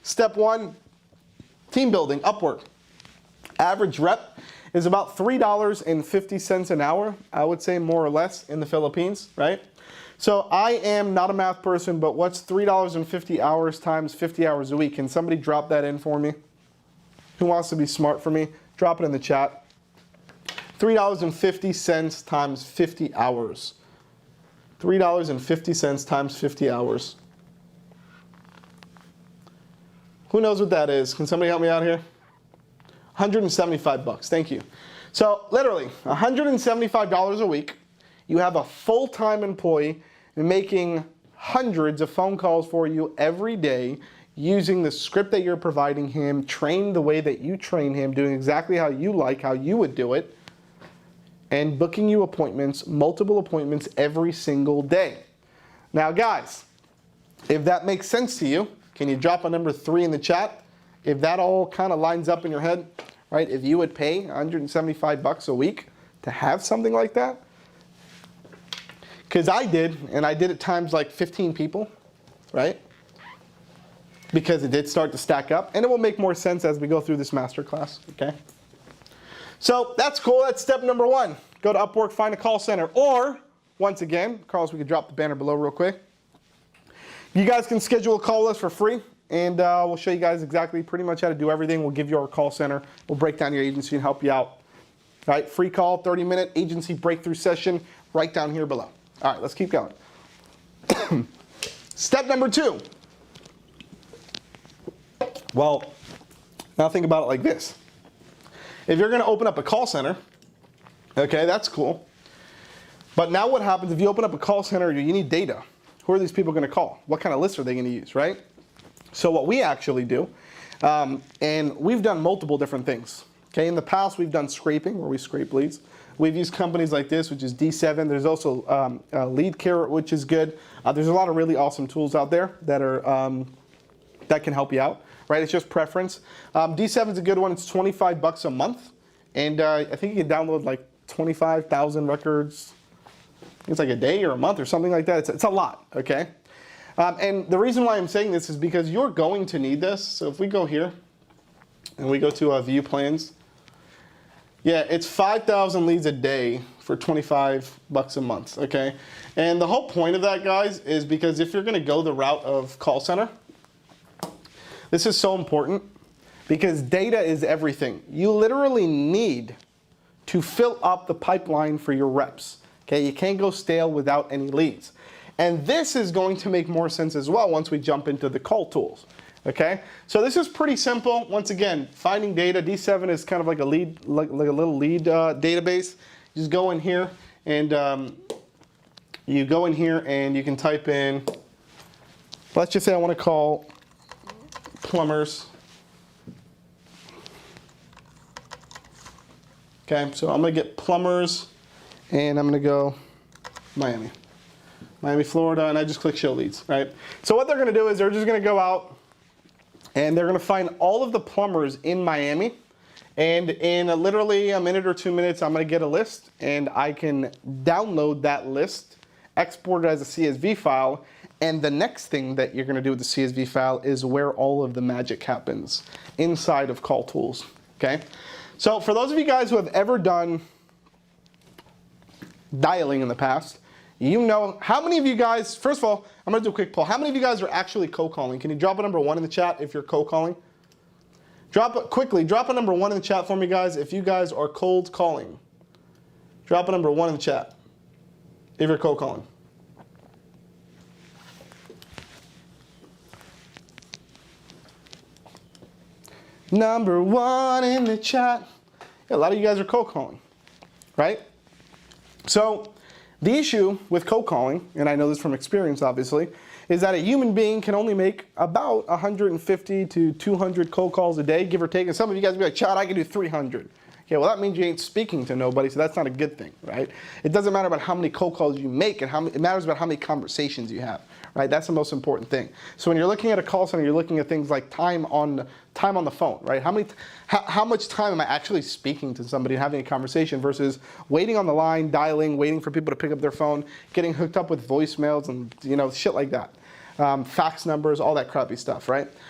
Step 1, team building, Upwork. Average rep is about $3.50 an hour, I would say more or less in the Philippines, right? So I am not a math person, but what's $3.50 hours times 50 hours a week? Can somebody drop that in for me? Who wants to be smart for me? Drop it in the chat. $3.50 times 50 hours. $3.50 times 50 hours. Who knows what that is? Can somebody help me out here? 175 bucks. Thank you. So literally, $175 a week. You have a full-time employee making hundreds of phone calls for you every day using the script that you're providing him, trained the way that you train him, doing exactly how you like, how you would do it, and booking you appointments, multiple appointments every single day. Now guys, if that makes sense to you, can you drop a number 3 in the chat? If that all kind of lines up in your head, right? If you would pay 175 bucks a week to have something like that? Because I did, and I did it times like 15 people, right? Because it did start to stack up, and it will make more sense as we go through this masterclass, okay? So that's cool, that's step number 1. Go to Upwork, find a call center, or, once again, Carlos, we could drop the banner below real quick. You guys can schedule a call with us for free, and we'll show you guys exactly pretty much how to do everything. We'll give you our call center, we'll break down your agency and help you out. All right, free call, 30-minute agency breakthrough session, right down here below. All right, let's keep going. Step number 2. Well, now think about it like this. If you're going to open up a call center, okay, that's cool. But now what happens if you open up a call center, you need data. Who are these people going to call? What kind of lists are they going to use, right? So what we actually do, and we've done multiple different things. Okay, in the past we've done scraping, where we scrape leads. We've used companies like this, which is D7. There's also Lead Carrot, which is good. There's a lot of really awesome tools out there that are that can help you out. Right, it's just preference. D7 is a good one. It's 25 bucks a month, and I think you can download like 25,000 records. It's like a day or a month or something like that. It's a lot, okay? And the reason why I'm saying this is because you're going to need this. So if we go here and we go to view plans, yeah, it's 5,000 leads a day for 25 bucks a month, okay? And the whole point of that, guys, is because if you're going to go the route of call center, this is so important because data is everything. You literally need to fill up the pipeline for your reps. Okay, you can't go stale without any leads. And this is going to make more sense as well once we jump into the call tools. Okay, so this is pretty simple. Once again, finding data. D7 is kind of like a lead, like a little lead database. You just go in here and you can type in. Let's just say I want to call plumbers. Okay, so I'm going to get plumbers, and I'm going to go Miami, Florida, and I just click show leads, right? So what they're going to do is they're just going to go out, and they're going to find all of the plumbers in Miami, and in literally a minute or 2 minutes, I'm going to get a list, and I can download that list, export it as a CSV file, and the next thing that you're going to do with the CSV file is where all of the magic happens inside of call tools, okay? So for those of you guys who have ever done dialing in the past, you know, how many of you guys, first of all, I'm going to do a quick poll. How many of you guys are actually cold calling? Can you drop a number 1 in the chat if you're cold calling? Drop a number 1 in the chat for me, guys, if you guys are cold calling. Drop a number 1 in the chat if you're cold calling. Number 1 in the chat. Yeah, a lot of you guys are cold calling, right? So the issue with cold calling, and I know this from experience obviously, is that a human being can only make about 150 to 200 cold calls a day, give or take. And some of you guys will be like, Chad, I can do 300. Okay, well that means you ain't speaking to nobody, so that's not a good thing, right? It doesn't matter about how many cold calls you make, and it matters about how many conversations you have, right? That's the most important thing. So when you're looking at a call center, you're looking at things like time on the phone, right? How much time am I actually speaking to somebody and having a conversation versus waiting on the line, dialing, waiting for people to pick up their phone, getting hooked up with voicemails and shit like that. Fax numbers, all that crappy stuff, right?